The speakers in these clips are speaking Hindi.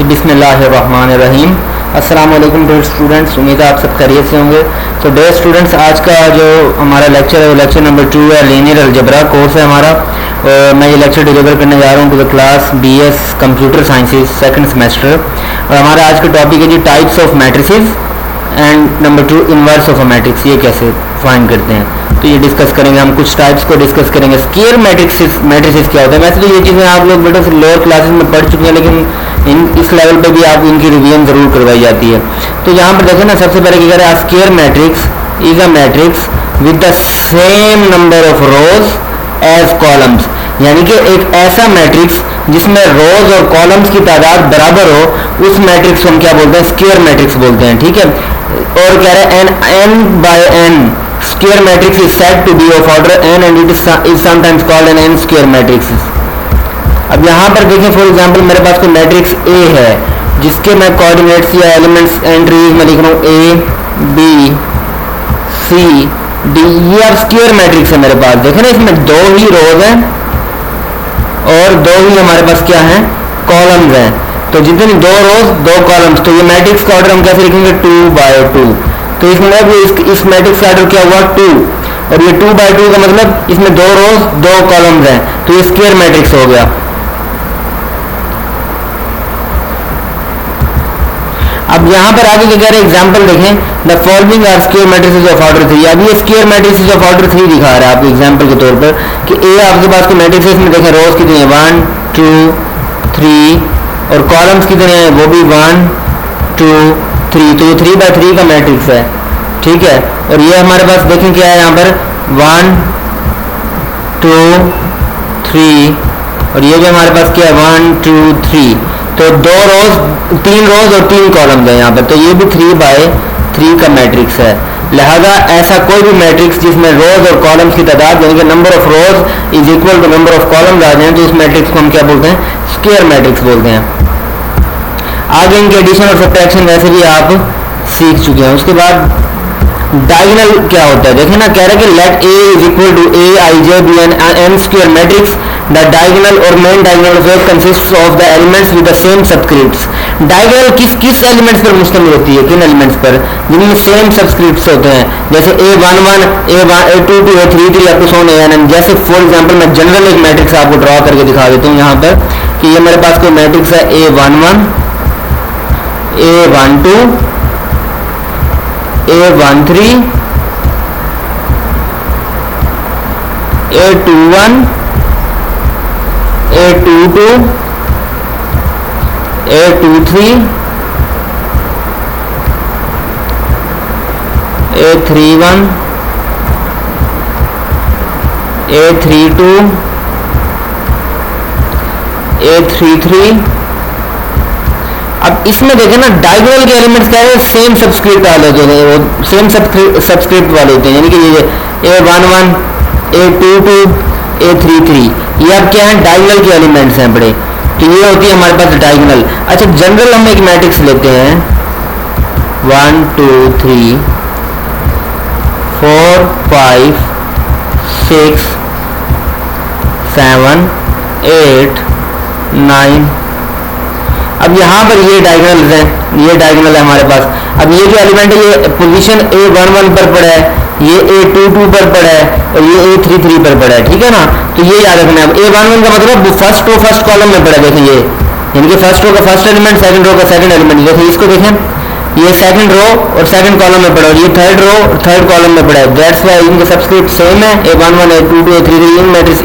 बिस्मिल्लाहिर्रहमानिर्रहीम। अस्सलाम वालेकुम डियर स्टूडेंट्स, उम्मीद है आप सब खैरियत से होंगे। तो डियर स्टूडेंट्स, आज का जो हमारा लेक्चर है वो लेक्चर नंबर 2 है, लीनियर अलजेब्रा कोर्स है हमारा। और मैं ये लेक्चर डिलीवर करने जा रहा हूँ to the class BS computer sciences second semester. और हमारा आज का टॉपिक है जी types of matrices and number 2 inverse of a matrix, ये कैसे फाइंड करते हैं। तो ये डिस्कस करेंगे, हम कुछ टाइप्स को डिस्कस करेंगे। स्केयर मैट्रिसेस क्या होता है। वैसे तो ये चीज़ें आप लोग बेटा लोअर क्लासेस में पढ़ चुके हैं, लेकिन इस लेवल पे भी आप इनकी रिवीजन ज़रूर करवाई जाती है। तो यहाँ पर देखें ना, सबसे पहले क्या करें, a square matrix is a matrix with the same number of rows as columns, यानी कि एक ऐसा मैट्रिक्स जिसमें रोज और कॉलम्स की तादाद बराबर हो, उस मैट्रिक्स को हम क्या बोलते हैं, स्केयर मैट्रिक्स बोलते हैं। ठीक है। और कह रहे हैं n by n square matrix is said to be of order n and it is sometimes called an n square matrix. अब यहाँ पर देखें, फॉर एग्जांपल मेरे पास कोई मैट्रिक्स A है जिसके मैं कोऑर्डिनेट्स या एलिमेंट्स एंट्रीज में लिख रहा हूँ A B C D। ये अब स्क्वायर मैट्रिक्स है मेरे पास। देखें ना, इसमें दो ही रोज हैं और दो ही हमारे पास क्या है, कॉलम्स हैं। तो जितनी दो रोज दो कॉलम्स, तो ये मैट्रिक्स का ऑर्डर हम कैसे लिखेंगे, 2 by 2। तो इसमें इस मैट्रिक्स का ऑर्डर क्या हुआ, 2। और ये 2 by 2 का मतलब इसमें दो रोज दो कॉलम्स हैं, तो ये स्क्वायर मैट्रिक्स हो गया। अब यहाँ पर आगे क्या कह रहे हैं, एग्जांपल देखें, the following are square matrices of order 3। अब ये स्क्वायर मैट्रिसेस ऑफ ऑर्डर 3 दिखा रहा है आपको एग्जांपल के तौर पर कि ए आपके पास कोई मैट्रिक्स है, इसमें देखें रोज कितनी है, 1 2 3, और कॉलम्स कितने हैं, वो भी 1 2 3। तो ये 3 by 3 का मैट्रिक्स है। ठीक है। और ये हमारे पास देखें क्या है, यहाँ पर 1 2 3, और ये भी हमारे पास क्या है, 1 2 3। तो दो रोज, 3 रोज और 3 कॉलम्स है यहाँ पर, तो ये भी 3 by 3 का मैट्रिक्स है। लिहाजा ऐसा कोई भी मैट्रिक्स जिसमें रोज और कॉलम्स की तादाद यानी कि number of rows is equal to number of columns आ जाए, तो उस मैट्रिक्स को हम क्या बोलते हैं, स्क्वायर मैट्रिक्स बोलते हैं। आगे इनके एडिशन और सब्ट्रैक्शन वैसे भी आप सीख चुके हैं। उसके बाद डायगोनल क्या होता है, देखिए ना, कह रहे हैं कि let A is equal to A I J be an n square matrix the diagonal और main diagonal of it consists of the elements with the same subscripts. Diagonal किस एलिमेंट्स पर मुश्तमिल होती है, किन एलिमेंट्स पर, जिनमें सेम सबस्क्रिप्ट्स होते हैं, जैसे A11 A22 A33 up to so on. जैसे फॉर एग्जांपल मैं जनरल एक मैट्रिक्स आपको ड्रॉ करके दिखा देता हूँ यहाँ पर कि ये मेरे पास कोई मैट्रिक्स है A11 A12 A13 A21 A22 A23 A31 A32 A33। अब इसमें देखें ना, डायगोनल के एलिमेंट्स क्या है, सेम सबस्क्रिप्ट वाले होते हैं, वो सेम सबस्क्रिप्ट वाले होते हैं, यानी कि ये A11 A22 A33 ये अब क्या है, डायगोनल के एलिमेंट्स हैं बड़े। तो ये होती है हमारे पास डायगोनल। अच्छा, जनरल हम एक मैट्रिक्स लेते हैं 1 2 3 4 5 6 7 8 9। अब यहाँ पर ये डायगोनल है, ये डायगोनल है हमारे पास। अब ये जो एलिमेंट है ये पोजीशन A11 पर पड़ा है, ये A22 पर पड़ा है और ये A33 पर पड़ा है। ठीक है ना। तो ये याद रखना है। अब A11 का मतलब फर्स्ट रो फर्स्ट कॉलम में पड़ा है, देखें ये, यानी कि फर्स्ट रो का फर्स्ट एलिमेंट, सेकंड रो का सेकंड एलिमेंट। देखिए इसको देखें, ये सेकंड रो और सेकंड कॉलम में पड़ा है, और ये थर्ड रो और थर्ड कॉलम में पड़ा है। दैट्स व्हाई इनके सबस्क्रिप्ट सेम है, A11 A22 A33। इन मैट्रिक्स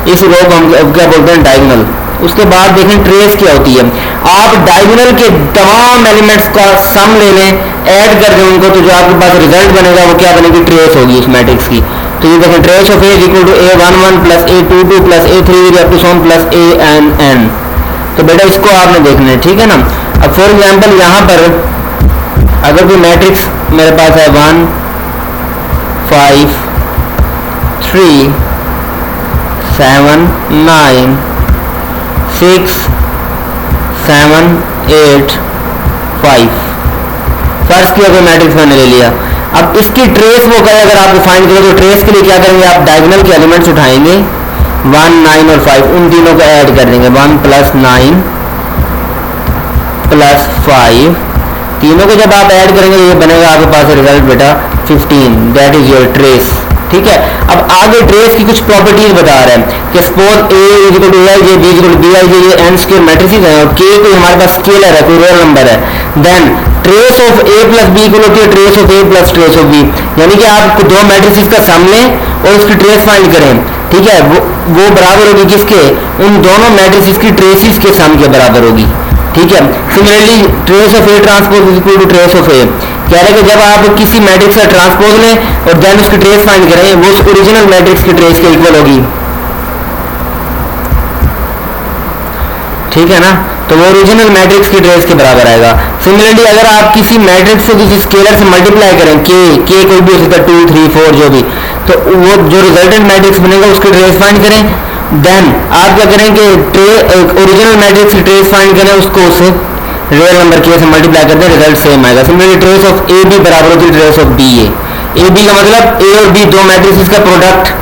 इस रो को हम क्या बोलते हैं, डायगोनल। उसके बाद देखें ट्रेस क्या होती है। आप डायगोनल के तमाम एलिमेंट्स का सम ले लें, ऐड कर दें उनको, तो जो आपके पास रिजल्ट बनेगा वो क्या बनेगी, ट्रेस होगी उस मैट्रिक्स की। तो ये देखें, trace of A is equal to A11 plus A22 plus A33 up to so on plus ANN। तो बेटा इसको आपने देखना है। ठीक है ना। अब फॉर एग्जांपल यहाँ पर अगर कोई मैट्रिक्स मेरे पास है 1 5 3 7 9 6 7 8 5, फर्स्ट किया कोई मैट्रिक्स मैंने ले लिया। अब इसकी ट्रेस वो कहे अगर आपको फाइंड करें, तो ट्रेस के लिए क्या करेंगे, आप डायगोनल के एलिमेंट्स उठाएंगे 1 9 और 5, उन तीनों को ऐड कर देंगे, 1 + 9 प्लस 5, तीनों को जब आप ऐड करेंगे ये बनेगा आपके पास रिजल्ट बेटा 15, दैट इज योर ट्रेस। ठीक है, अब आगे ट्रेस की कुछ प्रॉपर्टीज बता रहे हैं कि suppose A is equal to A I J, B is equal to B I J, ये एन स्क्वायर मैट्रिसेस हैं और के कोई हमारे पास स्केलर है, कोई रियल नंबर है, then trace of A plus B equal होती है trace of A plus trace of B, यानी कि आप दो मैट्रिसेस का सम लें और उसकी ट्रेस फाइंड करें। ठीक है, वो बराबर होगी किसके, उन दोनों मैट्रिसेस की ट्रेसेस के सम के बराबर होगी। ठीक है, similarly trace of A transpose is equal to trace of A, कह रहे हैं कि जब आप किसी मैट्रिक्स का ट्रांसपोज लें और देन उसकी ट्रेस फाइंड करें वो उस ओरिजिनल मैट्रिक्स की ट्रेस के इक्वल होगी। ठीक है ना, तो वो ओरिजिनल मैट्रिक्स की ट्रेस के बराबर आएगा। सिमिलरली अगर आप किसी मैट्रिक्स से किसी स्केलर से मल्टीप्लाई करें के कोई भी हो सकता है 2 3 4 जो भी, तो वो जो रिजल्टेंट मैट्रिक्स बनेगा उसकी ट्रेस फाइंड करें, देन आप क्या करें कि ओरिजिनल मैट्रिक्स की ट्रेस फाइंड करें, उसको उससे रियल नंबर के से मल्टीप्लाई करते हैं, रिजल्ट सेम आएगा। Similarly trace of A B बराबर होती है trace of B A B का मतलब ए और बी दो मैट्रिक्स का प्रोडक्ट,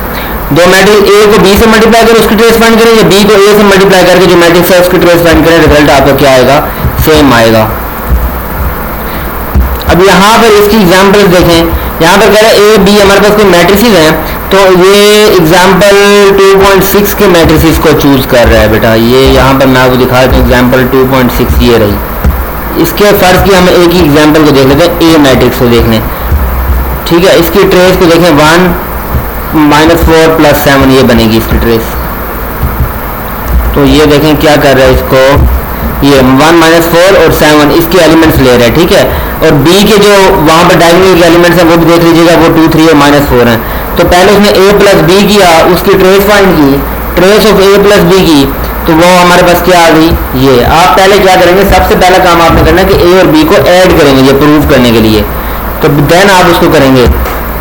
दो मैट्रिक्स ए को बी से मल्टीप्लाई करें उसकी ट्रेस फाइंड करें, या बी को ए से मल्टीप्लाई करके जो मैट्रिक्स है उसकी ट्रेस फाइंड करें, रिजल्ट आपका क्या आएगा, सेम आएगा। अब यहाँ पर इसकी एग्जाम्पल देखें, यहाँ पर कह रहे हैं ए बी हमारे पास कोई मैट्रिसेस हैं, तो ये एग्जाम्पल 2.6 के मैट्रिसेस को चूज कर रहा है बेटा। ये यहाँ पर मैं आपको दिखा देता हूँ एग्जाम्पल 2.6 ये रही, इसके फर्ज की हम एक ही एग्जाम्पल को देख लेते हैं, ए मैट्रिक्स को देख लें। ठीक है, इसकी ट्रेस को देखें 1 -4 + 7 ये बनेगी इसकी ट्रेस। तो ये देखें क्या कर रहा है इसको, ये 1 - 4 और 7 इसके एलिमेंट्स ले रहा है। ठीक है, और बी के जो वहाँ पर डायगोनल के एलिमेंट्स हैं वो भी देख लीजिएगा, वो 2 3 और -4 हैं। तो पहले उसने a + b किया, उसकी ट्रेस फाइंड की, ट्रेस ऑफ a + b की, तो वो हमारे पास क्या आ गई, ये। आप पहले क्या करेंगे, सबसे पहला काम आपने करना है कि a और b को ऐड करेंगे ये प्रूव करने के लिए, तो देन आप उसको करेंगे,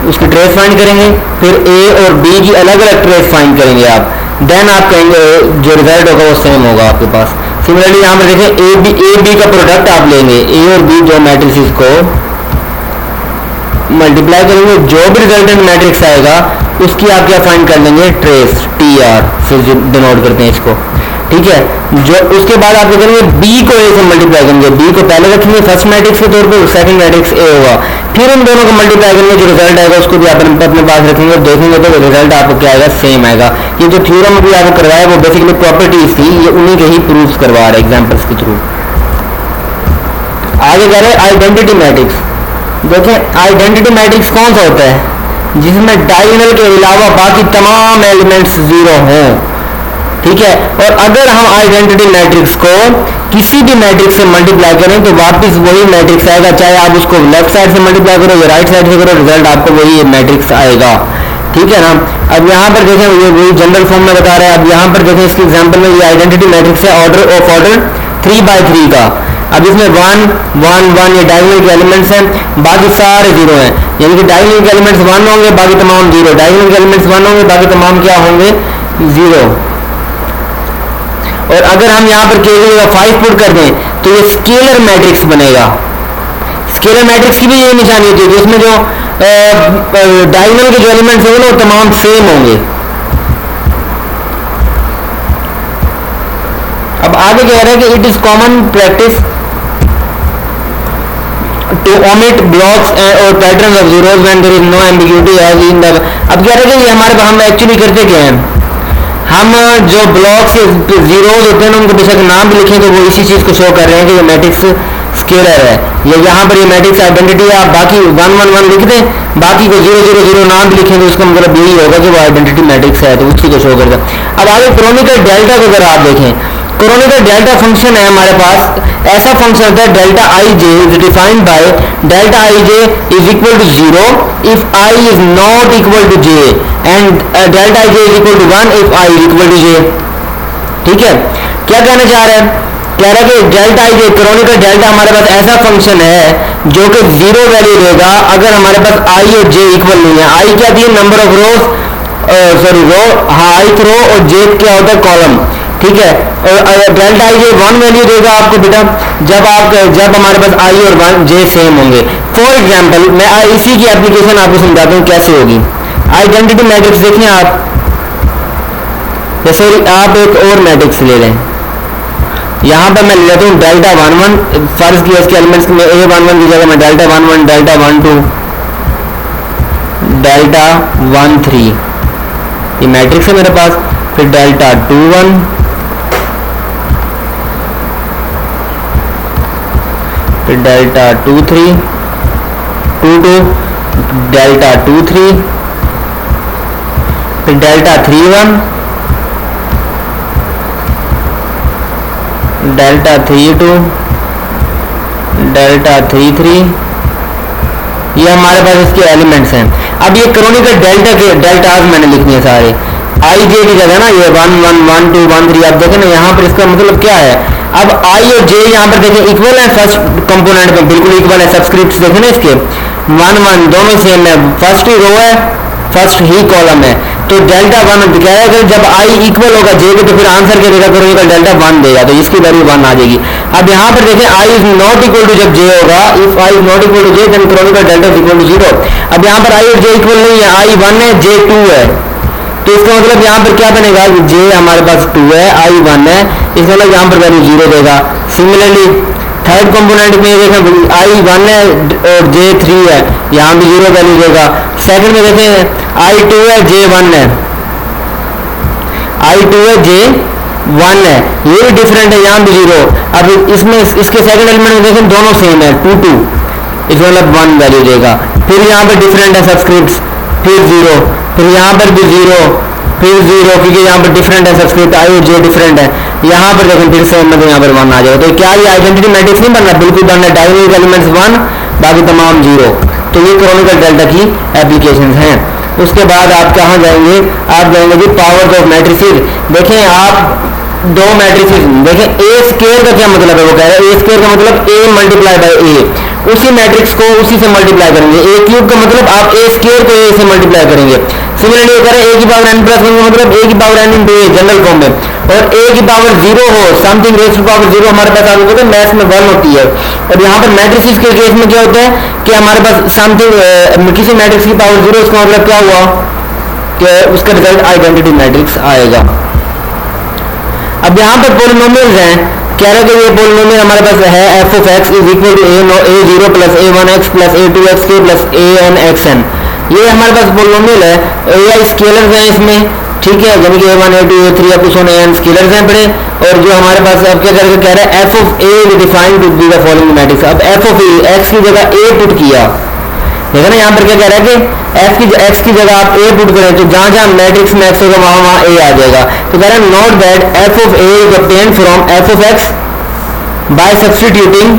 उसकी ट्रेस फाइंड करेंगे, फिर a और b की अलग अलग ट्रेस फाइंड करेंगे आप, देन आप कहेंगे जो रिजल्ट होगा वो सेम होगा आपके पास। सिमिलरली यहाँ पर देखें ए बी का प्रोडक्ट आप लेंगे, a और b जो मैट्रिसेस को मल्टीप्लाई करेंगे, जो भी रिजल्टेंट मैट्रिक्स आएगा उसकी आप क्या फाइंड कर लेंगे, ट्रेस TR से डिनोट करते हैं इसको। ठीक है, जो उसके बाद आप क्या करेंगे, B को A से मल्टीप्लाई करेंगे, B को पहले रखेंगे फर्स्ट मैट्रिक्स के तौर पर, सेकंड मैट्रिक्स A होगा, फिर इन दोनों को मल्टीप्लाई करेंगे, जो रिजल्ट आएगा उसको भी आप अपने पास रखेंगे और देखेंगे तो रिजल्ट आपको क्या आएगा, सेम आएगा। ये जो थ्योरम अभी आपको करवाया वो बेसिकली प्रॉपर्टीज थी, ये उन्हीं के ही प्रूफ करवा रहे एग्जाम्पल्स के थ्रू। आगे कह रहे हैं आइडेंटिटी मैट्रिक्स। देखें आइडेंटिटी मैट्रिक्स कौन सा होता है, जिसमें डायगोनल के अलावा बाकी तमाम एलिमेंट्स 0 हों। ठीक है, और अगर हम आइडेंटिटी मैट्रिक्स को किसी भी मैट्रिक्स से मल्टीप्लाई करें तो वापस वही मैट्रिक्स आएगा, चाहे आप उसको लेफ्ट साइड से मल्टीप्लाई करो या राइट साइड से करो, रिजल्ट आपको वही मैट्रिक्स आएगा। ठीक है ना, अब यहाँ पर देखें ये वही जनरल फॉर्म में बता रहे हैं। अब यहाँ पर देखें इसके एग्जाम्पल में ये आइडेंटिटी मैट्रिक्स है ऑर्डर 3/3 का। अब इसमें 1 1 1 ये डायगोनल के एलिमेंट्स हैं, बाकी सारे 0 हैं, यानी कि डायगोनल के एलिमेंट्स 1 होंगे बाकी तमाम 0, डायगोनल के एलिमेंट्स 1 होंगे बाकी तमाम क्या होंगे, 0। और अगर हम यहाँ पर k की जगह 5 पुट कर दें तो ये स्केलर मैट्रिक्स बनेगा। स्केलर मैट्रिक्स की भी यही निशानी होती है कि इसमें जो डायगोनल के जो एलिमेंट्स होंगे वो तमाम सेम होंगे। अब आगे कह रहे हैं कि it is common practice to omit blocks or patterns of zeros when there is no ambiguity as in the। अब कह रहे हैं कि हमारे हम एक्चुअली करते क्या हैं, हम जो ब्लॉक्स जीरोज होते हैं उनको बेशक नाम भी लिखें तो वो इसी चीज़ को शो कर रहे हैं कि ये मैट्रिक्स स्केलर है, या यहाँ पर ये मैट्रिक्स आइडेंटिटी है। आप बाकी 1 1 1 लिख दें, बाकी को 0 0 0 नाम भी लिखें तो उसका मतलब यही होगा कि वो आइडेंटिटी मैट्रिक्स है, तो उसी को शो करता है। अब आगे क्रोनिकल डेल्टा को अगर आप देखें, क्रोनिकल डेल्टा फंक्शन है हमारे पास, ऐसा फंक्शन होता है delta I J is defined by delta I J is equal to 0 if I is not equal to J and delta I J is equal to 1 if I is equal to J. ठीक है, क्या कहना चाह रहे हैं, कह रहा है कि delta I J chronicle delta हमारे पास ऐसा फंक्शन है जो कि 0 वैल्यू देगा अगर हमारे पास आई और जे इक्वल नहीं है। आई क्या थी, नंबर ऑफ रोज, सॉरी रो, हाँ ith रो, और जे क्या होता है कॉलम। ठीक है, और डेल्टा आई जे 1 वैल्यू देगा आपको बेटा जब हमारे पास आई और 1 जे सेम होंगे। फॉर एग्जांपल मैं इसी की एप्लीकेशन आपको समझाता हूँ कैसे होगी। आइडेंटिटी मैट्रिक्स देखें आप, जैसे आप एक और मैट्रिक्स ले लें, यहाँ पर मैं ले लेता हूँ डेल्टा 11, फर्ज किया इसके एलिमेंट्स में A11 की जगह मैं डेल्टा 11, डेल्टा 12, डेल्टा 13, ये मैट्रिक्स है मेरे पास। फिर डेल्टा 21, फिर डेल्टा 23, 22, डेल्टा 23, फिर डेल्टा 31, डेल्टा 32, डेल्टा 33, ये हमारे पास इसके एलिमेंट्स हैं। अब ये क्रोनिकल डेल्टा के डेल्टाज मैंने लिखने हैं सारे, आई जे की जगह ना ये 1 1 1 2 1 3, आप देखें ना यहाँ पर इसका मतलब क्या है। अब आई और जे यहाँ पर देखें इक्वल है, फर्स्ट कंपोनेंट में बिल्कुल इक्वल है, सबस्क्रिप्ट देखें ना इसके 1 1 दोनों सेम है, फर्स्ट ही रो है, फर्स्ट ही कॉलम है। तो डेल्टा 1 क्या है, जब आई इक्वल होगा जे के तो फिर आंसर क्या देगा, करोगे डेल्टा 1 देगा, तो इसकी वैल्यू 1 आ जाएगी। अब यहाँ पर देखें I is not equal to, जब जे होगा, if I is not equal to J then करोगे डेल्टा इज इक्वल टू 0। अब यहाँ पर आई और जे इक्वल नहीं है, आई 1 है, जे 2 है, तो इसका मतलब यहाँ पर क्या बनेगा, जे हमारे पास 2 है, आई 1 है, इसका मतलब यहाँ पर वैल्यू 0 देगा। सिमिलरली थर्ड कंपोनेंट में देखें आई 1 है और जे 3 है, यहाँ भी 0 वैल्यू देगा। सेकंड में देखें आई 2 है, जे 1 है, आई 2 है, जे 1 है, ये भी डिफरेंट है, यहाँ भी 0। अब इसमें इसके सेकंड एलिमेंट में देखें दोनों सेम है, 2 2, इसका मतलब 1 वैल्यू देगा। फिर यहाँ पर डिफरेंट है सबस्क्रिप्ट, फिर 0, फिर यहाँ पर भी 0, फिर 0, क्योंकि यहाँ पर डिफरेंट है सबस्क्रिप्ट, आई और जे डिफरेंट है। यहाँ पर देखें फिर सेम मतलब यहाँ पर 1 आ जाएगा। तो क्या ये आइडेंटिटी मैट्रिक्स नहीं बन रहा, बिल्कुल बन रहा है, डायनेमिक एलिमेंट्स 1 बाकी तमाम 0। तो ये क्रोनिकल डेल्टा की एप्लीकेशंस हैं। उसके बाद आप कहाँ जाएंगे, आप जाएंगे जी पावर्स ऑफ मैट्रिसेस। देखें आप दो मैट्रिसेस देखें, ए स्क्वायर का क्या मतलब है, वो कह रहा है ए स्क्वायर का मतलब ए मल्टीप्लाई बाय ए, उसी मैट्रिक्स को उसी से मल्टीप्लाई करेंगे। ए क्यूब का मतलब आप ए स्क्वायर को ए से मल्टीप्लाई करेंगे। सिमिलरली ये कह रहे हैं ए की पावर n प्लस 1 का मतलब ए की power n into a general form में, और ए की पावर 0 हो समथिंग रेज़ टू पावर 0 हमारे पास आ जाता है, मैथ्स में 1 होती है। और यहाँ पर मैट्रिसेस के केस में क्या होता है कि हमारे पास समथिंग किसी मैट्रिक्स की पावर 0, इसका मतलब क्या हुआ कि उसका रिजल्ट आइडेंटिटी मैट्रिक्स आएगा। अब यहाँ पर पोलिनोमियल्स हैं, कह रहे हैं कि ये पोलिनोमियल हमारे पास है F of X is equal to a0 plus a1x plus a2x plus an(xn), ये हमारे पास पोलिनोमियल है। ai स्केलर्स हैं इसमें, ठीक है, यानी कि a1 a2 a3 या कुछ an स्केलर्स हैं बड़े। और जो हमारे पास अब क्या करके कह रहे हैं F of A is defined to be the following matrix. अब एफ ऑफ ए एक्स की जगह ए पुट किया, देखा ना यहाँ पर क्या कह रहा है कि एक्स की जगह आप ए पुट करें तो जहां जहां मैट्रिक्स में एक्स होगा वहां वहां ए आ जाएगा। तो कह रहा है note that F of A is obtained from F of x bye substituting.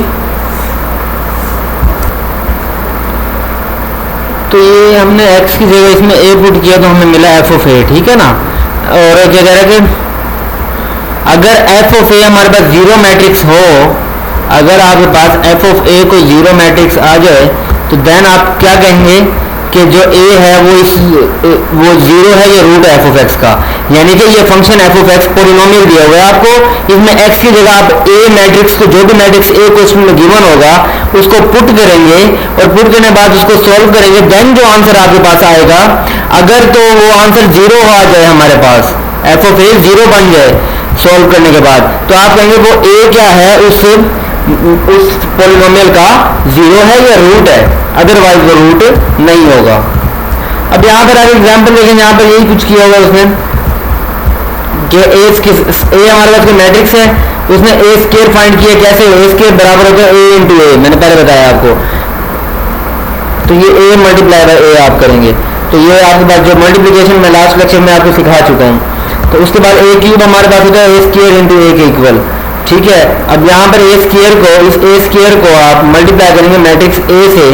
तो ये हमने एक्स की जगह इसमें ए पुट किया तो हमें मिला एफ ऑफ ए, ठीक है ना। और क्या कह रहा है कि अगर एफ ऑफ ए हमारे पास 0 मैट्रिक्स हो, अगर आपके पास एफ ऑफ ए को 0 मैट्रिक्स आ जाए तो देन आप क्या कहेंगे कि जो a है वो 0 है, ये रूट है एफ ऑफ एक्स का, यानी कि ये function F of x polynomial दिया हुआ है आपको, इसमें x की जगह आप a मैट्रिक्स को, जो भी मैट्रिक्स a क्वेश्चन में गिवन होगा उसको पुट करेंगे, और पुट करने के बाद उसको सॉल्व करेंगे, देन जो आंसर आपके पास आएगा, अगर तो वो आंसर 0 आ जाए हमारे पास, एफ ऑफ ए 0 बन जाए सॉल्व करने के बाद, तो आप कहेंगे वो a क्या है उस पोलिनोमियल का 0 है या रूट है, अदरवाइज वो रूट नहीं होगा। अब यहाँ पर आप एग्जांपल देखें, यहाँ पर यही कुछ किया होगा उसने कि ए हमारे पास कोई मैट्रिक्स है, उसने ए स्क्वायर फाइंड किया, कैसे ए स्क्वायर बराबर होता है ए इंटू ए, मैंने पहले बताया आपको। तो ये ए मल्टीप्लाई बाय ए आप करेंगे, तो ये आपके पास जो मल्टीप्लिकेशन में लास्ट लेक्चर में आपको सिखा चुका हूँ। तो उसके बाद ए क्यूब हमारे पास होता है ए स्क्वायर इंटू ए के इक्वल, ठीक है। अब यहाँ पर ए स्क्वायर को, इस ए स्क्वायर को आप मल्टीप्लाई करेंगे मैट्रिक्स ए से,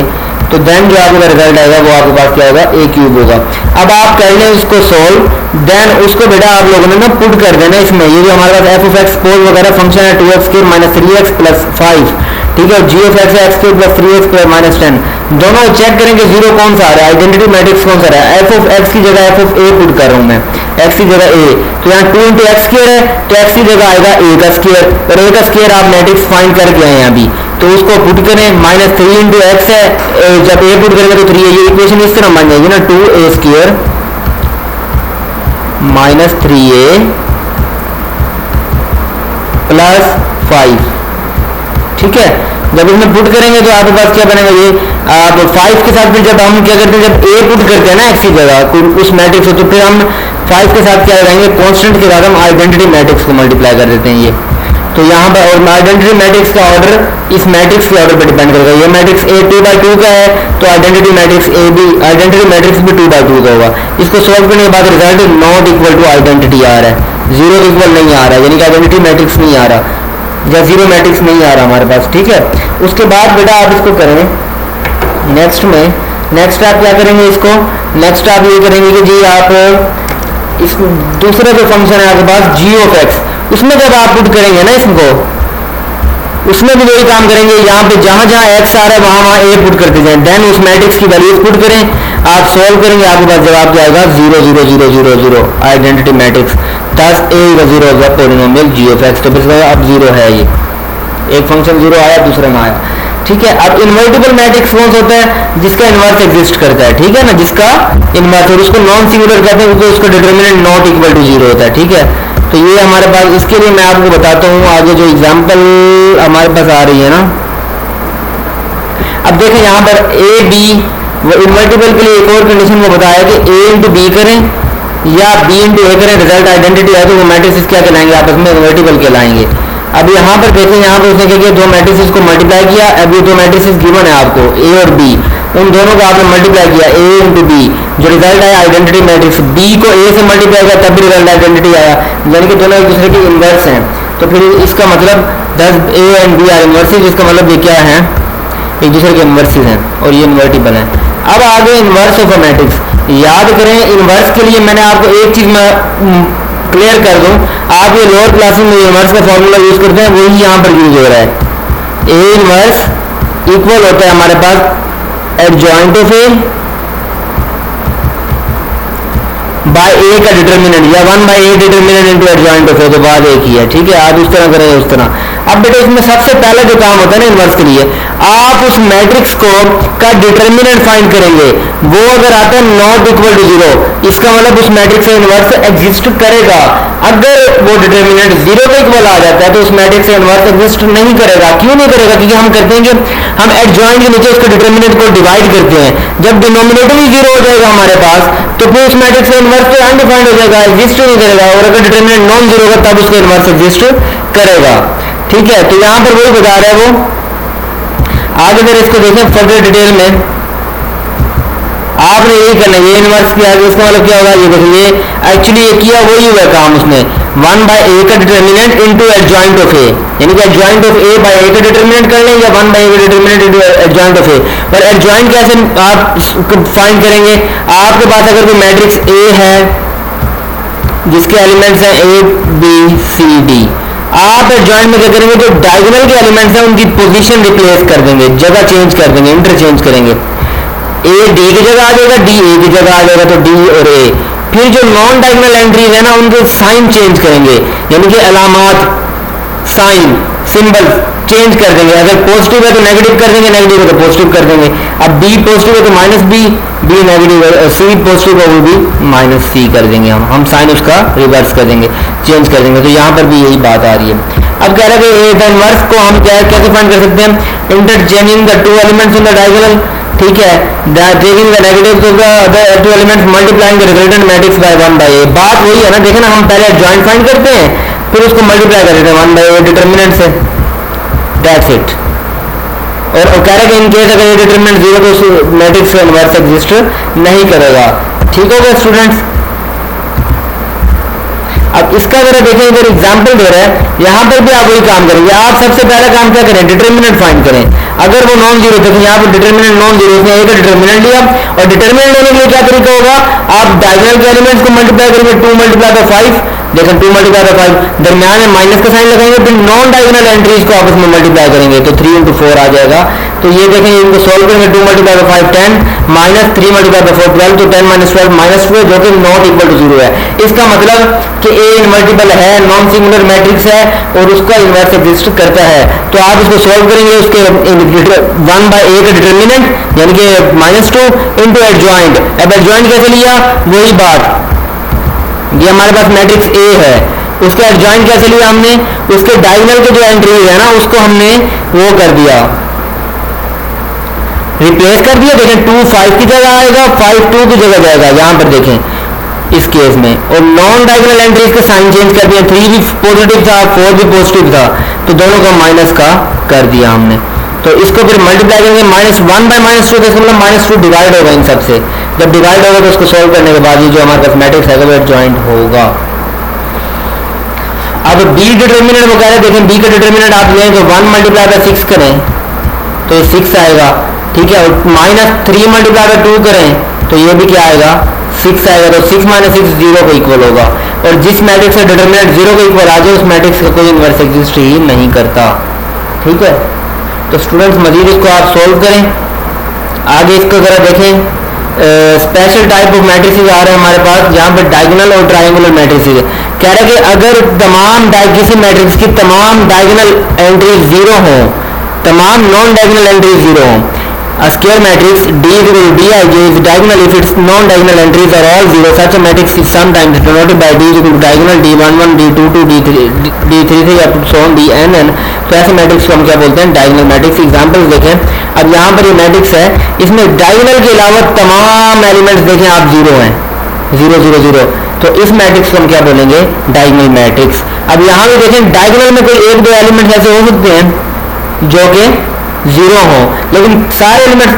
तो देन जो आपका रिजल्ट आएगा वो आपके पास क्या होगा, ए क्यूब होगा। अब आप कर लें उसको सोल्व, देन उसको बेटा आप लोगों ने ना पुट कर देना इसमें, ये जो हमारे पास एफ ऑफ एक्स पोल वगैरह फंक्शन है 2x square minus 3x plus 5, ठीक है, G of x x square plus 3x square minus 10, दोनों चेक करेंगे 0 कौन सा आ रहा है, आइडेंटिटी मैट्रिक्स कौन सा आ रहा है। एफ ऑफ एक्स की जगह एफ ऑफ ए पुट कर रहा हूँ मैं, एक्स की जगह ए, तो यहाँ 2 इंटू एक्स स्क्वायर है, तो एक्स की जगह आएगा ए का स्क्वायर, और ए का स्क्वायर आप मैट्रिक्स फाइंड करके आए अभी, तो उसको पुट करें, माइनस 3 इंटू एक्स है, जब ए पुट करेंगे तो 3 है, ये इक्वेशन इस तरह बन जाएगी ना, 2a square minus 3a plus 5, ठीक है। जब इसमें पुट करेंगे तो आपके पास क्या बनेगा, ये आप 5 के साथ फिर जब हम क्या करते हैं, जब a पुट करते हैं ना x की जगह उस मैट्रिक्स को, तो फिर हम 5 के साथ क्या लगाएंगे, कांस्टेंट के साथ हम आइडेंटिटी मैट्रिक्स को मल्टीप्लाई कर देते हैं ये। तो यहाँ पर और आइडेंटिटी मैट्रिक्स का ऑर्डर इस मैट्रिक्स के ऑर्डर पर डिपेंड करेगा। ये मैट्रिक्स a 2/2 का है तो आइडेंटिटी मैट्रिक्स a भी, आइडेंटिटी मैट्रिक्स भी 2/2 का होगा। इसको सॉल्व करने के बाद result not equal to identity आ रहा है, 0 इक्वल नहीं आ रहा है, यानी कि आइडेंटिटी मैट्रिक्स नहीं आ रहा या 0 मैट्रिक्स नहीं आ रहा हमारे पास, ठीक है। उसके बाद बेटा आप इसको करें नेक्स्ट में, नेक्स्ट आप क्या करेंगे, इसको नेक्स्ट आप ये करेंगे कि जी आप इस दूसरा जो फंक्शन है आपके पास g ऑफ x, उसमें जब आप पुट करेंगे ना इसको, उसमें भी वही काम करेंगे। यहाँ पे जहां जहां x आ रहा है वहां a पुट करते जाएं, देन उस मैट्रिक्स की वैल्यूज पुट करें, आप सॉल्व करेंगे, आपके पास जवाब क्या आएगा 0 0 0 0 0 identity matrix. Thus a is 0 of the polynomial g of x। तो फिर अब 0 है, ये एक फंक्शन 0 आया दूसरा में आया, ठीक है। अब इन्वर्टिबल मैट्रिक्स कौन सा होता है, जिसका इन्वर्स एग्जिस्ट करता है, ठीक है ना, जिसका इन्वर्स, और उसको नॉन सिंगुलर कहते हैं क्योंकि उसका डिटरमिनेंट नॉट इक्वल टू 0 होता है, ठीक है। तो ये हमारे पास, इसके लिए मैं आपको बताता हूँ आगे जो एग्जांपल हमारे पास आ रही है ना। अब देखें यहाँ पर a b, वो इन्वर्टिबल के लिए एक और कंडीशन को बताया कि a इंटू बी करें या b इंटू a करें, रिजल्ट आइडेंटिटी है तो वो मैट्रिक्स क्या कहलाएंगे, आपस में इन्वर्टिबल कहलाएंगे। अब यहाँ पर देखें, यहाँ पर उसने क्या किया, दो मैट्रिक्स को मल्टीप्लाई किया। अब ये दो मैट्रिक्स गिवन है आपको a और b, उन दोनों को आपने मल्टीप्लाई किया a इंटू बी, जो रिजल्ट आया आइडेंटिटी मैट्रिक्स, b को a से मल्टीप्लाई किया तब भी रिजल्ट आइडेंटिटी आया, यानी कि दोनों एक दूसरे के इन्वर्स हैं। तो फिर इसका मतलब 10 a एंड b आर इन्वर्सिस, जिसका मतलब ये क्या है, एक दूसरे के इन्वर्सिस हैं और ये इन्वर्टिबल है। अब आगे इन्वर्स ऑफ अ मैट्रिक्स, याद करें इन्वर्स के लिए मैंने आपको एक चीज मैं क्लियर कर दूं, आप ये लोअर क्लासेस में इन्वर्स का फॉर्मूला यूज करते हैं, वही यहाँ पर यूज हो रहा है। a इन्वर्स इक्वल होता है हमारे पास adjoint of a by a का डिटरमिनेंट, या 1/a determinant into adjoint of a, तो बाद एक ही है, ठीक है। आप इस तरह करेंगे उस तरह। अब बेटा इसमें सबसे पहले जो काम होता है ना इन्वर्स के लिए, आप उस मैट्रिक्स को का डिटरमिनेंट फाइंड करेंगे, वो अगर आता है नॉट इक्वल टू 0, इसका मतलब उस मैट्रिक्स से इन्वर्स एग्जिस्ट करेगा। अगर वो डिटरमिनेंट 0 के इक्वल आ जाता है तो उस मैट्रिक्स से इन्वर्स एग्जिस्ट नहीं करेगा। क्यों नहीं करेगा, क्योंकि हम करते हैं कि हम एडजॉइंट के नीचे उसके डिटरमिनेंट को डिवाइड करते हैं। जब डिनोमिनेटर ही 0 हो जाएगा हमारे पास, तो फिर उस मैट्रिक्स से इन्वर्स तो अनडिफाइंड हो जाएगा, एग्जिस्ट नहीं करेगा, और अगर डिटरमिनेंट नॉन 0 होगा तब उसका इन्वर्स एग्जिस्ट करेगा, ठीक है। तो यहां पर वही बता रहा है वो। आगे अगर इसको देखें फर्दर डिटेल में, आपने यही करना है, ये इन्वर्स किया, इसका मतलब क्या होगा, ये देखिए एक्चुअली ये किया वही हुआ काम उसने, 1/a का determinant into adjoint of a, यानी कि adjoint of a by a का डिटरमिनेंट कर लें या 1/a का determinant into adjoint of a। पर एडजॉइंट कैसे आप फाइंड करेंगे, आपके पास अगर कोई मैट्रिक्स a है जिसके एलिमेंट्स हैं a b c d, आप एडजॉइंट में क्या करेंगे, जो डायगोनल के एलिमेंट्स हैं उनकी पोजीशन रिप्लेस कर देंगे, जगह चेंज कर देंगे, इंटरचेंज करेंगे। a d की जगह आ जाएगा, d a की जगह आ जाएगा, तो d और a। फिर जो नॉन डायगोनल एंट्रीज है ना उनके साइन चेंज करेंगे, यानी कि अलामात, साइन, सिंबल चेंज कर देंगे। अगर पॉजिटिव है तो नेगेटिव कर देंगे, नेगेटिव है तो पॉजिटिव कर देंगे। अब b पॉजिटिव है तो माइनस b, b नेगेटिव है, c पॉजिटिव है वो भी माइनस c कर देंगे। हम साइन उसका रिवर्स कर देंगे, चेंज कर देंगे। तो यहाँ पर भी यही बात आ रही है। अब कह रहे हैं कि इन्वर्स को हम कैसे फाइंड कर सकते हैं, interchanging the two elements in the diagonal, ठीक है, taking the negatives of the two elements, multiplying the resultant matrix bye 1/a। बात वही है ना, देखें ना, हम पहले एडजॉइंट फाइंड करते हैं फिर उसको मल्टीप्लाई कर देते हैं 1/a डिटरमिनेंट से, दैट्स इट। और कह रहे हैं कि इन केस अगर ये डिटरमिनेंट 0 तो उस मैट्रिक्स का इन्वर्स एग्जिस्ट नहीं करेगा, ठीक हो गया स्टूडेंट्स। अब इसका अगर देखें, इधर एग्जांपल दे रहा है, यहाँ पर भी आप वही काम करेंगे। आप सबसे पहला काम क्या करें, डिटरमिनेंट फाइंड करें। अगर वो नॉन जीरो, देखिए यहाँ पर डिटरमिनेंट नॉन जीरो, इसने एक डिटरमिनेंट लिया, और डिटरमिनेंट लेने के लिए क्या तरीका होगा, आप डायगोनल के एलिमेंट्स को मल्टीप्लाई करेंगे, 2 मल्टीप्लाई बाय 5, देखें 2 मल्टीप्लाई बाय 5, दरमियान में माइनस का साइन लगाएंगे, फिर नॉन डायगोनल एंट्रीज को आपस में मल्टीप्लाई करेंगे, तो 3 into 4 आ जाएगा। तो ये देखें, इनको सोल्व करेंगे, 2 multiply by 5 10, minus 3 multiply by 4 12, तो 10 माइनस 12 माइनस 2 जो कि नॉट इक्वल टू 0 है। इसका मतलब कि a इनवर्टिबल है, नॉन सिंगुलर मैट्रिक्स है और उसका इन्वर्स एग्जिस्ट करता है। तो आप इसको सोल्व करेंगे, उसके 1/a का डिटरमिनेंट यानी कि -2 इंटू एडजॉइंट। अब एडजॉइंट कैसे लिया, वही बात, ये हमारे पास मैट्रिक्स a है, उसके एडजॉइंट कैसे लिया हमने, उसके डायगोनल के जो एंट्रीज है ना उसको हमने वो कर दिया, रिप्लेस कर दिया। देखें 2 5 की जगह आएगा, 5 2 की जगह जाएगा यहाँ पर देखें इस केस में। और नॉन डायगोनल एंट्रीज के साइन चेंज कर दिया, 3 भी पॉजिटिव था 4 भी पॉजिटिव था, तो दोनों को माइनस का कर दिया हमने। तो इसको फिर मल्टीप्लाई करेंगे -1 बाय -2, तो इसका मतलब -2 डिवाइड होगा इन सबसे। जब डिवाइड होगा तो उसको सोल्व करने के बाद ये जो हमारे पास मैट्रिक्स है वो एडजॉइंट होगा। अब बी डिटर्मिनेंट वो कह रहे हैं, देखें बी का डिटर्मिनेंट आप लें तो 1 मल्टीप्लाई बाय 6 करें तो ये 6 आएगा, ठीक है। और -3 मल्टीप्लाई बाय 2 करें तो ये भी क्या आएगा, 6 आएगा। तो 6 - 6 0 के इक्वल होगा। और जिस मैट्रिक्स का डिटर्मिनेंट 0 के इक्वल आ जाए उस मैट्रिक्स का कोई इन्वर्स एग्जिस्ट ही नहीं करता, ठीक है। तो स्टूडेंट्स मजीद इसको आप सोल्व करें। आगे इसको जरा देखें, स्पेशल टाइप ऑफ मैट्रिक्स आ रहे हैं हमारे पास जहाँ पर डायगोनल और ट्रायंगुलर मैट्रिक्स कह रहे हैं कि अगर तमाम किसी मैट्रिक्स की तमाम डायगोनल एंट्रीज 0 हो, तमाम नॉन डायगोनल एंट्रीज 0 हो, a square matrix D equal to Dij is diagonal if its non-diagonal entries are all 0. Such a matrix is sometimes denoted by D equal to diagonal D11 D22 D33 up to so on Dnn. तो ऐसे मैट्रिक्स को हम क्या बोलते हैं, डायगोनल मैट्रिक्स। एग्जांपल्स देखें, अब यहाँ पर ये मैट्रिक्स है, इसमें डायगोनल के अलावा तमाम एलिमेंट्स देखें आप 0 हैं, 0 0 0, तो इस मैट्रिक्स को हम क्या बोलेंगे, डायगोनल मैट्रिक्स। अब यहाँ भी देखें डायगोनल में कोई 1-2 एलिमेंट्स ऐसे हो सकते हैं जो कि 0 हो, लेकिन सारे एलिमेंट्स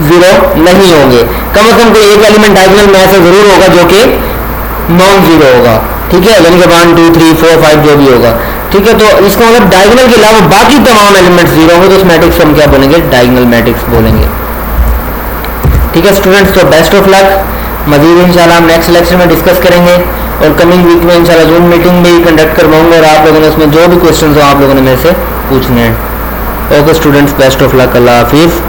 0 नहीं होंगे। कम से कम कोई एक एलिमेंट डायगोनल में ऐसा जरूर होगा जो कि नॉन 0 होगा, ठीक है, यानी कि 1 2 3 4 5 जो भी होगा, ठीक है। तो इसका मतलब डायगोनल के अलावा बाकी तमाम एलिमेंट्स 0 होंगे, तो उस मैट्रिक्स को हम क्या बोलेंगे, डायगोनल मैट्रिक्स बोलेंगे, ठीक है स्टूडेंट्स। तो बेस्ट ऑफ लक। मजीद इंशाल्लाह हम नेक्स्ट लेक्चर में डिस्कस करेंगे और कमिंग वीक में इंशाल्लाह जूम मीटिंग भी कंडक्ट करवाऊंगा और आप लोगों ने उसमें जो भी क्वेश्चन हो आप लोगों ने मेरे से पूछने हैं। Okay students, best of luck, अल्लाह हाफिज़।